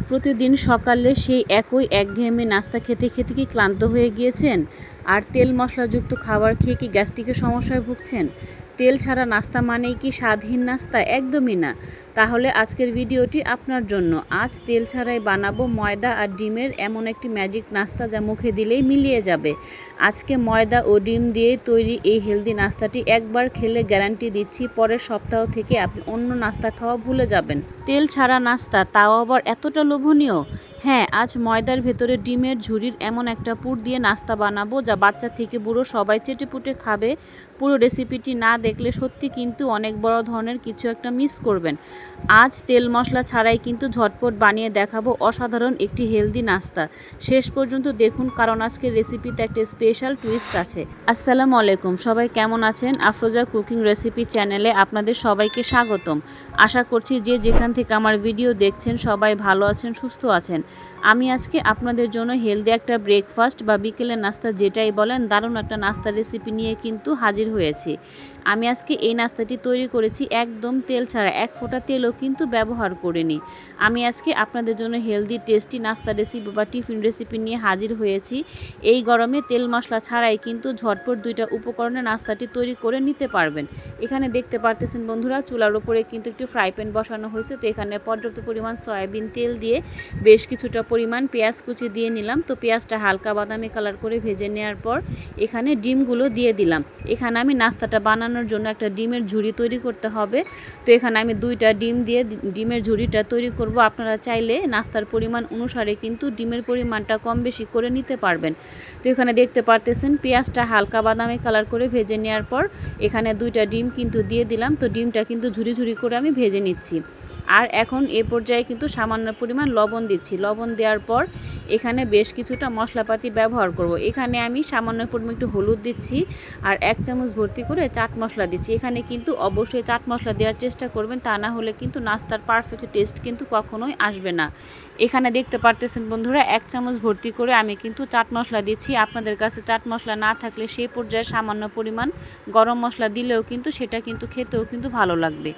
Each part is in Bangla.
প্রতিদিন সকালে সেই একই একঘেয়েমি নাস্তা খেতে খেতে কি ক্লান্ত হয়ে গিয়েছেন? আর তেল মশলাযুক্ত খাবার খেয়ে কি গ্যাস্ট্রিকের সমস্যায় ভুগছেন? তেল ছাড়া নাস্তা মানেই কি স্বাদহীন নাস্তা? একদমই না। তাহলে আজকের ভিডিওটি আপনার জন্য। আজ তেল ছাড়াই বানাবো ময়দা আর ডিমের এমন একটি ম্যাজিক নাস্তা যা মুখে দিলেই মিলিয়ে যাবে। আজকে ময়দা ও ডিম দিয়ে তৈরি এই হেলদি নাস্তাটি একবার খেলে গ্যারান্টি দিচ্ছি পরের সপ্তাহ থেকে আপনি অন্য নাস্তা খাওয়া ভুলে যাবেন। তেল ছাড়া নাস্তা, তাও আবার এতটা লোভনীয়? হ্যাঁ, আজ ময়দার ভেতরে ডিমের ঝুরির এমন একটা পুর দিয়ে নাস্তা বানাবো যা বাচ্চা থেকে বুড়ো সবাই চেটেপুটে খাবে। পুরো রেসিপিটি না দেখলে সত্যি কিন্তু অনেক বড় ধরনের কিছু একটা মিস করবেন। আজ তেল মশলা ছাড়াই কিন্তু ঝটপট বানিয়ে দেখাবো অসাধারণ একটি হেলদি নাস্তা। শেষ পর্যন্ত দেখুন, কারণ আজকের রেসিপিতে একটা স্পেশাল টুইস্ট আছে। আসসালামু আলাইকুম, সবাই কেমন আছেন? আফরোজা কুকিং রেসিপি চ্যানেলে আপনাদের সবাইকে স্বাগতম। আশা করছি যে যেখান থেকে আমার ভিডিও দেখছেন সবাই ভালো আছেন, সুস্থ আছেন। আমি আজকে আপনাদের জন্য হেলদি একটা ব্রেকফাস্ট বা বিকেলের নাস্তা যেটাই বলেন, দারুণ একটা নাস্তার রেসিপি নিয়ে কিন্তু হাজির হয়েছি। আমি আজকে এই নাস্তাটি তৈরি করেছি একদম তেল ছাড়া, এক ফোঁটা তেলও কিন্তু ব্যবহার করিনি। আমি আজকে আপনাদের জন্য হেলদি টেস্টি নাস্তা রেসিপি বা টিফিন রেসিপি নিয়ে হাজির হয়েছি। এই গরমে তেল মশলা ছাড়াই কিন্তু ঝটপট দুইটা উপকরণে নাস্তাটি তৈরি করে নিতে পারবেন। এখানে দেখতে পারতেছেন বন্ধুরা, চুলার উপরে কিন্তু একটু ফ্রাই প্যান বসানো হয়েছে। তো এখানে পর্যাপ্ত পরিমাণ সয়াবিন তেল দিয়ে বেশ কিছুটা পরিমাণ পেঁয়াজ কুচি দিয়ে নিলাম। তো পেঁয়াজটা হালকা বাদামি কালার করে ভেজে নেওয়ার পর এখানে ডিমগুলো দিয়ে দিলাম। এখানে আমি নাস্তাটা বানানোর জন্য একটা ডিমের ঝুড়ি তৈরি করতে হবে। তো এখানে আমি দুইটা ডিম দিয়ে ডিমের ঝুড়িটা তৈরি করব। আপনারা চাইলে নাস্তার পরিমাণ অনুসারে কিন্তু ডিমের পরিমাণটা কম বেশি করে নিতে পারবেন। তো এখানে দেখতে পারতেছেন পেঁয়াজটা হালকা বাদামি কালার করে ভেজে নেওয়ার পর এখানে দুইটা ডিম কিন্তু দিয়ে দিলাম। তো ডিমটা কিন্তু ঝুরি ঝুরি করে আমি ভেজে নিচ্ছি। আর এখন এ পর্যায়ে কিন্তু সামান্য পরিমাণ লবণ দিচ্ছি। লবণ দেওয়ার পর এখানে বেশ কিছুটা মশলাপাতি ব্যবহার করব। এখানে আমি সামান্য পরিমাণ একটু হলুদ দিচ্ছি আর 1 চামচ ভর্তি করে চাট মশলা দিচ্ছি। এখানে কিন্তু অবশ্যই চাট মশলা দেওয়ার চেষ্টা করবেন, তা না হলে কিন্তু নাস্তার পারফেক্ট টেস্ট কিন্তু কখনোই আসবে না। এখানে দেখতে পারতেছেন বন্ধুরা, 1 চামচ ভর্তি করে আমি কিন্তু চাট মশলা দিচ্ছি। আপনাদের কাছে চাট মশলা না থাকলে সেই পর্যায়ে সামান্য পরিমাণ গরম মশলা দিলেও কিন্তু সেটা কিন্তু খেতেও কিন্তু ভালো লাগবে।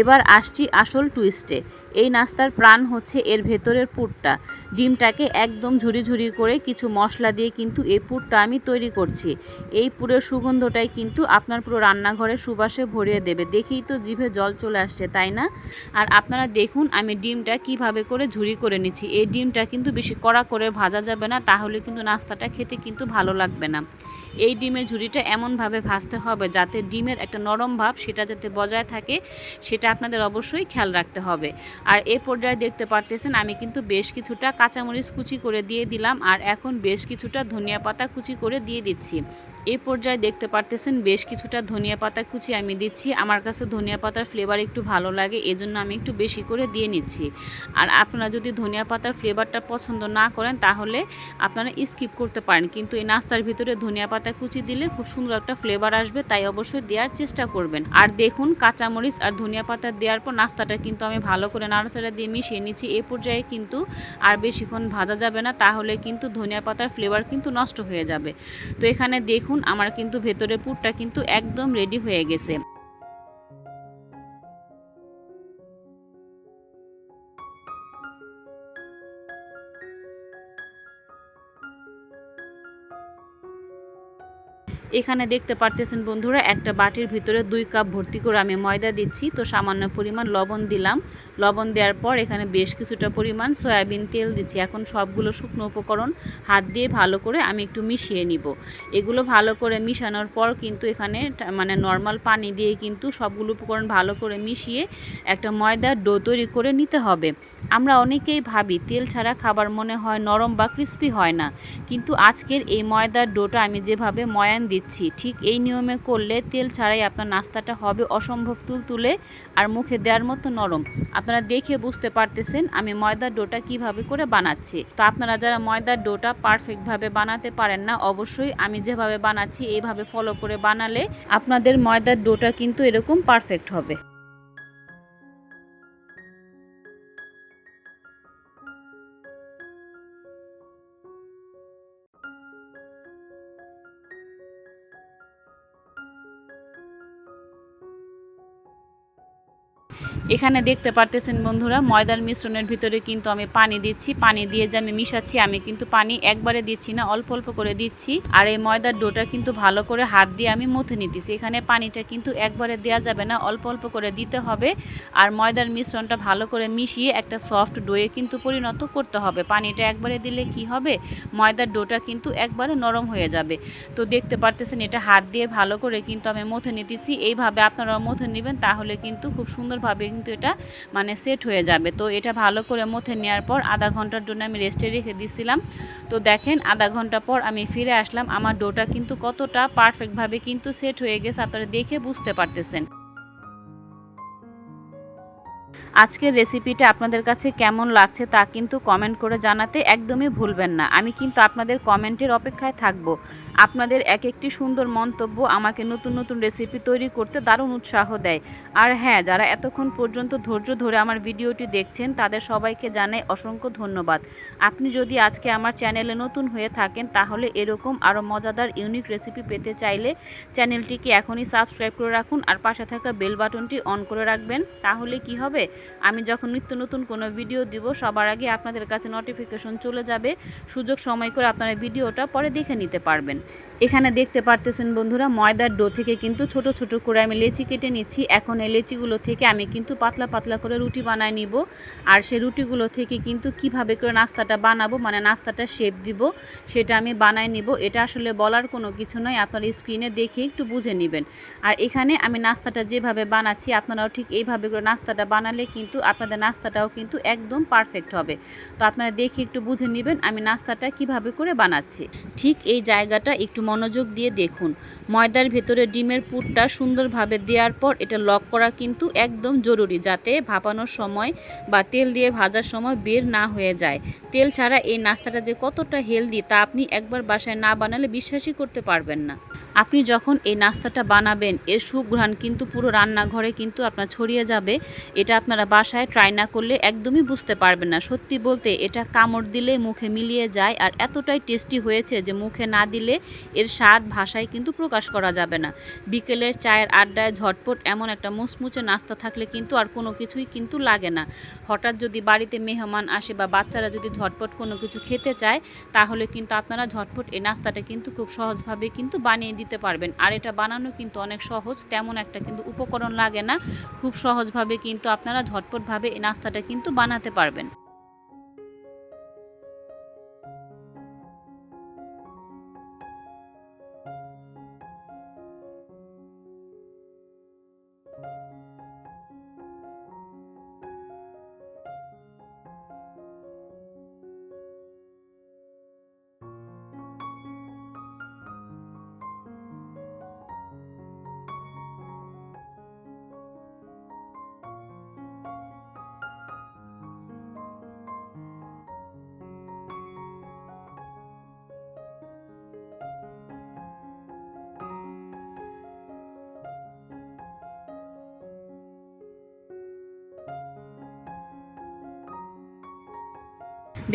এবার আসছি আসল টুইস্টে। এই নাস্তার প্রাণ হচ্ছে এর ভেতরের পুরটা। ডিমটাকে একদম ঝুরি ঝুরি করে কিছু মশলা দিয়ে কিন্তু এই পুরটা আমি তৈরি করছি। এই পুরের সুগন্ধটাই কিন্তু আপনার পুরো রান্নাঘরের সুবাসে ভরিয়ে দেবে। দেখেই তো জিভে জল চলে আসছে, তাই না? আর আপনারা দেখুন আমি ডিমটা কিভাবে করে ঝুরি করে নিচ্ছি। এই ডিমটা কিন্তু বেশি কড়া করে ভাজা যাবে না, তাহলে কিন্তু নাস্তাটা খেতে কিন্তু ভালো লাগবে না। এই ডিমের ঝুরিটা এমনভাবে ভাজতে হবে যাতে ডিমের একটা নরম ভাব সেটা যাতে বজায় থাকে, সেটা আপনাদের অবশ্যই খেয়াল রাখতে হবে। আর এই পর্যায়ে দেখতে পারতেছেন আমি কিন্তু বেশ কিছুটা কাঁচামরিচ কুচি করে দিয়ে দিলাম আর এখন বেশ কিছুটা ধনিয়া পাতা কুচি করে দিয়ে দিচ্ছি। এই পর্যায়ে দেখতে পারতেছেন বেশ কিছুটা ধনিয়া পাতা কুচি আমি দিচ্ছি। আমার কাছে ধনিয়া পাতার ফ্লেভার একটু ভালো লাগে, এজন্য আমি একটু বেশি করে দিয়ে নিচ্ছি। আর আপনারা যদি ধনিয়া পাতার ফ্লেভারটা পছন্দ না করেন তাহলে আপনারা স্কিপ করতে পারেন, কিন্তু এই নাস্তার ভিতরে ধনিয়া পাতা কুচি দিলে খুব সুন্দর একটা ফ্লেভার আসবে, তাই অবশ্যই দেওয়ার চেষ্টা করবেন। আর দেখুন কাঁচামরিচ আর ধনিয়া পাতা দেওয়ার পর নাস্তাটা কিন্তু আমি ভালো করে নাড়াচাড়া দিয়ে মিশিয়ে নিচ্ছি। এই পর্যায়ে কিন্তু আর বেশিক্ষণ ভাজা যাবে না, তাহলে কিন্তু ধনিয়া পাতার ফ্লেভার কিন্তু নষ্ট হয়ে যাবে। তো এখানে দেখুন আমার কিন্তু ভেতরের পুরটা কিন্তু একদম রেডি হয়ে গেছে। এখানে দেখতে পারতেছেন বন্ধুরা, একটা বাটির ভিতরে 2 কাপ ভর্তি করে আমি ময়দা দিচ্ছি। তো সামান্য পরিমাণ লবণ দিলাম। লবণ দেওয়ার পর এখানে বেশ কিছুটা পরিমাণ সয়াবিন তেল দিচ্ছি। এখন সবগুলো শুকনো উপকরণ হাত দিয়ে ভালো করে আমি একটু মিশিয়ে নিব। এগুলো ভালো করে মিশানোর পর কিন্তু এখানে মানে নর্মাল পানি দিয়ে কিন্তু সবগুলো উপকরণ ভালো করে মিশিয়ে একটা ময়দার ডো তৈরি করে নিতে হবে। আমরা অনেকেই ভাবি তেল ছাড়া খাবার মনে হয় নরম বা ক্রিস্পি হয় না, কিন্তু আজকের এই ময়দার ডোটা আমি যেভাবে ময়ান দিচ্ছি ঠিক এই নিয়মে করলে তেল ছাড়াই আপনার নাস্তাটা হবে অসম্ভব তুলতুলে আর মুখে দেওয়ার মতো নরম। আপনারা দেখে বুঝতে পারতেছেন আমি ময়দার ডোটা কিভাবে করে বানাচ্ছি। তো আপনারা যারা ময়দার ডোটা পারফেক্টভাবে বানাতে পারেন না, অবশ্যই আমি যেভাবে বানাচ্ছি এইভাবে ফলো করে বানালে আপনাদের ময়দার ডোটা কিন্তু এরকম পারফেক্ট হবে। এখানে দেখতে পারতেছেন বন্ধুরা, ময়দার মিশ্রণের ভিতরে কিন্তু আমি পানি দিচ্ছি। পানি দিয়ে যে আমি মিশাচ্ছি, আমি কিন্তু পানি একবারে দিচ্ছি না, অল্প অল্প করে দিচ্ছি। আর এই ময়দার ডোটা কিন্তু ভালো করে হাত দিয়ে আমি মথে নিতেছি। এখানে পানিটা কিন্তু একবারে দেওয়া যাবে না, অল্প অল্প করে দিতে হবে। আর ময়দার মিশ্রণটা ভালো করে মিশিয়ে একটা সফট ডোয়ে কিন্তু পরিণত করতে হবে। পানিটা একবারে দিলে কি হবে, ময়দার ডোটা কিন্তু একবারে নরম হয়ে যাবে। তো দেখতে পারতেছেন এটা হাত দিয়ে ভালো করে কিন্তু আমি মথে নিতেছি। এইভাবে আপনারাও মথে নেবেন, তাহলে কিন্তু খুব সুন্দরভাবে কিন্তু এটা মানে সেট হয়ে যাবে। তো এটা ভালো করে মথে নেওয়ার পর আধা ঘন্টার জন্য আমি রেস্টে রেখে দিয়েছিলাম। তো দেখেন আধা ঘন্টা পর আমি ফিরে আসলাম। আমার ডোটা কিন্তু কতটা পারফেক্টভাবে কিন্তু সেট হয়ে গেছে, আপনারা দেখে বুঝতে পারতেছেন। আজকের রেসিপিটা আপনাদের কাছে কেমন লাগছে তা কিন্তু কমেন্ট করে জানাতে একদমই ভুলবেন না। আমি কিন্তু আপনাদের কমেন্টের অপেক্ষায় থাকব। আপনাদের এক একটি সুন্দর মন্তব্য আমাকে নতুন নতুন রেসিপি তৈরি করতে দারুণ উৎসাহ দেয়। আর হ্যাঁ, যারা এতক্ষণ পর্যন্ত ধৈর্য ধরে আমার ভিডিওটি দেখছেন তাদের সবাইকে জানাই অসংখ্য ধন্যবাদ। আপনি যদি আজকে আমার চ্যানেলে নতুন হয়ে থাকেন, তাহলে এরকম আরও মজাদার ইউনিক রেসিপি পেতে চাইলে চ্যানেলটিকে এখনই সাবস্ক্রাইব করে রাখুন আর পাশে থাকা বেল বাটনটি অন করে রাখবেন। তাহলে কি হবে, আমি যখন নিত্য নতুন কোনো ভিডিও দিব সবার আগে আপনাদের কাছে নোটিফিকেশন চলে যাবে। সুযোগ সময় করে আপনারা ভিডিওটা পরে দেখে নিতে পারবেন। এখানে দেখতে পারতেছেন বন্ধুরা, ময়দার ডো থেকে কিন্তু ছোট ছোট করে আমি লেচি কেটে নিচ্ছি। এখন এই লেচিগুলো থেকে আমি কিন্তু পাতলা পাতলা করে রুটি বানায় নিব। আর সেই রুটিগুলো থেকে কিন্তু কিভাবে করে নাস্তাটা বানাবো, মানে নাস্তাটা শেপ দিব, সেটা আমি বানায় নিব। এটা আসলে বলার কোনো কিছু নয়, আপনারা স্ক্রিনে দেখে একটু বুঝে নেবেন। আর এখানে আমি নাস্তাটা যেভাবে বানাচ্ছি আপনারাও ঠিক এইভাবে করে নাস্তাটা বানালে কিন্তু আপনাদের নাস্তাটাও কিন্তু একদম পারফেক্ট হবে। তো আপনারা দেখে একটু বুঝে নেবেন আমি নাস্তাটা কিভাবে করে বানাচ্ছি। ঠিক এই জায়গাটা একটু মনোযোগ দিয়ে দেখুন। ময়দার ভেতরে ডিমের পুরটা সুন্দরভাবে দেওয়ার পর এটা লক করা কিন্তু একদম জরুরি, যাতে ভাপানোর সময় বা তেল দিয়ে ভাজার সময় বের না হয়ে যায়। তেল ছাড়া এই নাস্তাটা যে কতটা হেলদি তা আপনি একবার বাসায় না বানালে বিশ্বাসই করতে পারবেন না। আপনি যখন এই নাস্তাটা বানাবেন এর সুঘ্রাণ কিন্তু পুরো রান্নাঘরে কিন্তু আপনার ছড়িয়ে যাবে। এটা আপনারা বাসায় ট্রাই না করলে একদমই বুঝতে পারবেন না। সত্যি বলতে এটা কামড় দিলে মুখে মিলিয়ে যায়, আর এতটাই টেস্টি হয়েছে যে মুখে না দিলে এর স্বাদ ভাষায় কিন্তু প্রকাশ করা যাবে না। বিকেলের চায়ের আড্ডায় ঝটপট এমন একটা মুচমুচে নাস্তা থাকলে কিন্তু আর কোনো কিছুই কিন্তু লাগে না। হঠাৎ যদি বাড়িতে মেহমান আসে বা বাচ্চারা যদি ঝটপট কোনো কিছু খেতে চায়, তাহলে কিন্তু আপনারা ঝটপট এই নাস্তাটা কিন্তু খুব সহজভাবে কিন্তু বানিয়ে দিতে পারবেন। আর এটা বানানো কিন্তু অনেক সহজ, তেমন একটা কিন্তু উপকরণ লাগে না। খুব সহজভাবে কিন্তু আপনারা ঝটপটভাবে এই নাস্তাটা কিন্তু বানাতে পারবেন।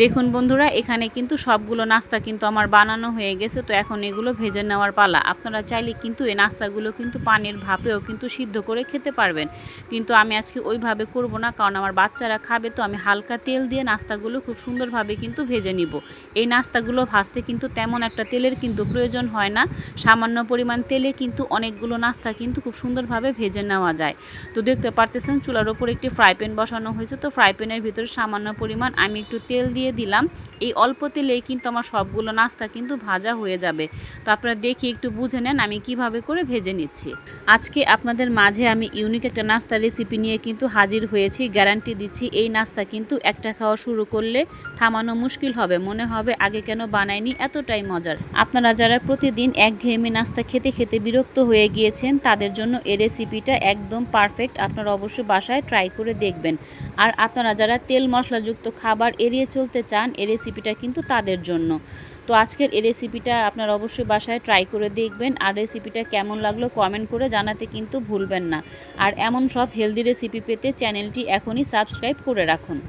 দেখুন বন্ধুরা, এখানে কিন্তু সবগুলো নাস্তা কিন্তু আমার বানানো হয়ে গেছে। তো এখন এগুলো ভেজে নেওয়ার পালা। আপনারা চাইলে কিন্তু এই নাস্তাগুলো কিন্তু পানির ভাপেও কিন্তু সিদ্ধ করে খেতে পারবেন, কিন্তু আমি আজকে ওইভাবে করব না, কারণ আমার বাচ্চারা খাবে। তো আমি হালকা তেল দিয়ে নাস্তাগুলো খুব সুন্দরভাবে কিন্তু ভেজে নিব। এই নাস্তাগুলো ভাজতে কিন্তু তেমন একটা তেলের কিন্তু প্রয়োজন হয় না। সামান্য পরিমাণ তেলে কিন্তু অনেকগুলো নাস্তা কিন্তু খুব সুন্দরভাবে ভেজে নেওয়া যায়। তো দেখতে পারতেছেন চুলার ওপর একটি ফ্রাই প্যান বসানো হয়েছে। তো ফ্রাই প্যানের ভিতরে সামান্য পরিমাণ আমি একটু তেল দিয়ে দিলাম। এই অল্প তেলেই কিন্তু আমার সবগুলো নাস্তা কিন্তু ভাজা হয়ে যাবে। তো আপনারা দেখি একটু বুঝে নেন আমি কিভাবে করে ভেজে নিচ্ছি। আজকে আপনাদের মাঝে আমি ইউনিক একটা নাস্তা রেসিপি নিয়ে কিন্তু হাজির হয়েছি। গ্যারান্টি দিচ্ছি এই নাস্তা কিন্তু একটা খাওয়া শুরু করলে থামানো মুশকিল হবে, মনে হবে আগে কেন বানাইনি, এতটাই মজার। আপনারা যারা প্রতিদিন একঘেয়েমি নাস্তা খেতে খেতে বিরক্ত হয়ে গিয়েছেন তাদের জন্য এই রেসিপিটা একদম পারফেক্ট। আপনারা অবশ্যই বাসায় ট্রাই করে দেখবেন। আর আপনারা যারা তেল মশলাযুক্ত খাবার এড়িয়ে চলতে চান, এই রেসিপিটা কিন্তু তাদের জন্য। তো আজকের এই রেসিপিটা আপনারা অবশ্যই বাসায় ট্রাই করে দেখবেন। আর রেসিপিটা কেমন লাগলো কমেন্ট করে জানাতে কিন্তু ভুলবেন না। আর এমন সব হেলদি রেসিপি পেতে চ্যানেলটি এখনই সাবস্ক্রাইব করে রাখুন।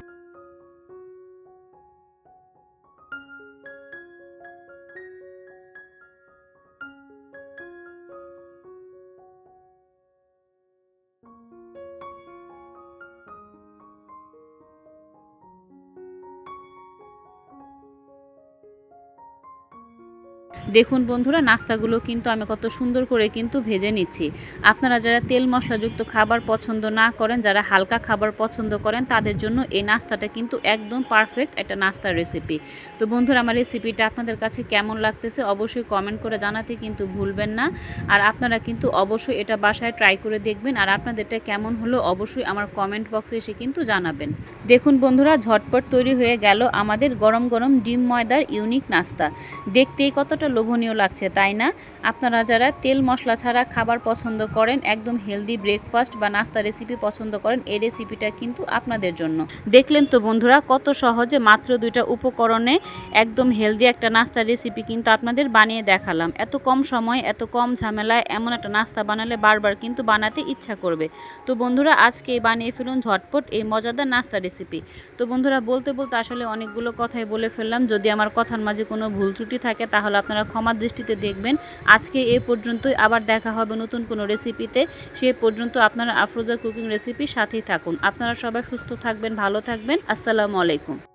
দেখুন বন্ধুরা, নাস্তাগুলো কিন্তু আমি কত সুন্দর করে কিন্তু ভেজে নিচ্ছি। আপনারা যারা তেল মশলাযুক্ত খাবার পছন্দ না করেন, যারা হালকা খাবার পছন্দ করেন, তাদের জন্য এই নাস্তাটা কিন্তু একদম পারফেক্ট একটা নাস্তার রেসিপি। তো বন্ধুরা, আমার রেসিপিটা আপনাদের কাছে কেমন লাগতেছে অবশ্যই কমেন্ট করে জানাতে কিন্তু ভুলবেন না। আর আপনারা কিন্তু অবশ্যই এটা বাসায় ট্রাই করে দেখবেন, আর আপনাদেরটা কেমন হলো অবশ্যই আমার কমেন্ট বক্সে এসে কিন্তু জানাবেন। দেখুন বন্ধুরা, ঝটপট তৈরি হয়ে গেল আমাদের গরম গরম ডিম ময়দার ইউনিক নাস্তা। দেখতেই কতটা লোভনীয় লাগছে, তাই না? আপনারা যারা তেল মশলা ছাড়া খাবার পছন্দ করেন, একদম হেলদি ব্রেকফাস্ট বা নাস্তা রেসিপি পছন্দ করেন, এই রেসিপিটা কিন্তু আপনাদের জন্য। দেখলেন তো বন্ধুরা, কত সহজে মাত্র 2টা উপকরণে একদম হেলদি একটা নাস্তা রেসিপি কিন্তু আপনাদের বানিয়ে দেখালাম। এত কম সময়, এত কম ঝামেলায় এমন একটা নাস্তা বানালে বারবার কিন্তু বানাতে ইচ্ছা করবে। তো বন্ধুরা, আজকে বানিয়ে ফেলুন ঝটপট এই মজাদার নাস্তা রেসিপি। তো বন্ধুরা, বলতে বলতে আসলে অনেকগুলো কথাই বলে ফেললাম। যদি আমার কথার মাঝে কোনো ভুল ত্রুটি থাকে তাহলে আপনারা ক্ষমার দৃষ্টিতে দেখবেন। আজকে এ পর্যন্তই, আবার দেখা হবে নতুন কোনো রেসিপিতে। সে পর্যন্ত আপনারা আফরোজা কুকিং রেসিপির সাথেই থাকুন। আপনারা সবাই সুস্থ থাকবেন, ভালো থাকবেন। আসসালামু আলাইকুম।